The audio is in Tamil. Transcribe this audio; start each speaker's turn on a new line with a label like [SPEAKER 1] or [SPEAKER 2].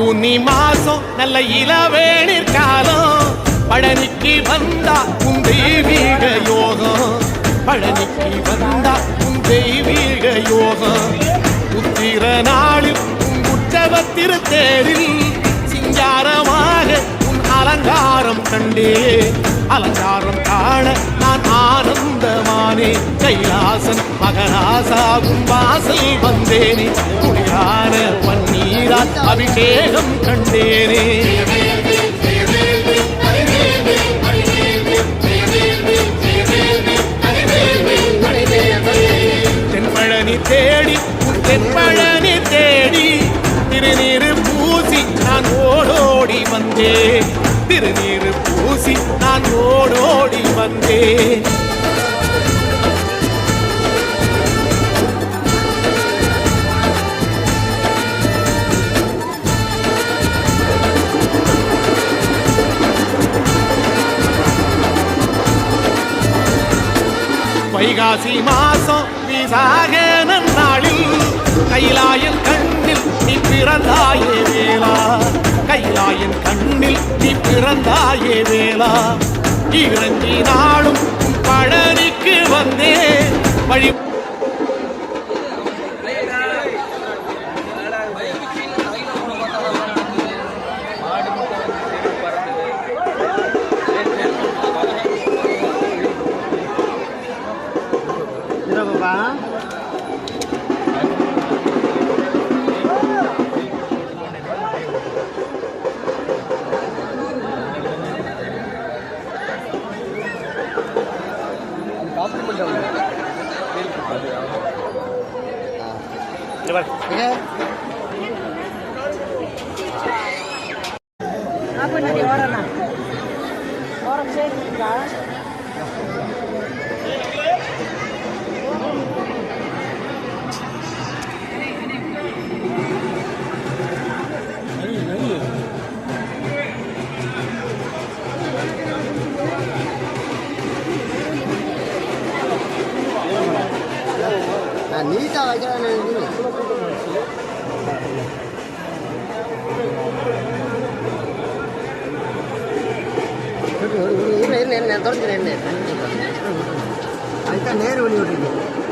[SPEAKER 1] பூனி மாசம் நல்ல இளவேணிற் காலம் பழனிக்கு வந்தா உன் தெய்வீக யோகம் பழனிக்கு வந்தா உன் தெய்வீக யோகம் உத்திர நாளில் உன் உற்சவ திருத்தேரில் சிங்காரமாக உன் அலங்காரம் கண்டே அலங்காரம் காண நான் ஆனந்தமானே கைலாசன் மகராசாவும் வாசல் வந்தேனே குளிரான பன்னீரால் அபிஷேகம் கண்டேனே தென்பழனி தேடி தென்பழனி தேடி திருநீரு பூசி நான் ஓடோடி வந்தேன் திருநீரு பூசி நான் ஓடோடி வந்தேன் வைகாசி மாசம் விசாக நன்னாளில் கைலாயன் கண்ணில் நீ பிறந்தாயே வேளா கைலாயன் கண்ணில் நீ பிறந்தாயே வேளா இறங்கி நாளும் பழனிக்கு வந்தே வழி
[SPEAKER 2] apa nanti orang saya நீட்டா வைக்கிறாங்க என்ன தொடர்ந்து என்ன அதுதான் நேரு வழி விட்டுருக்கு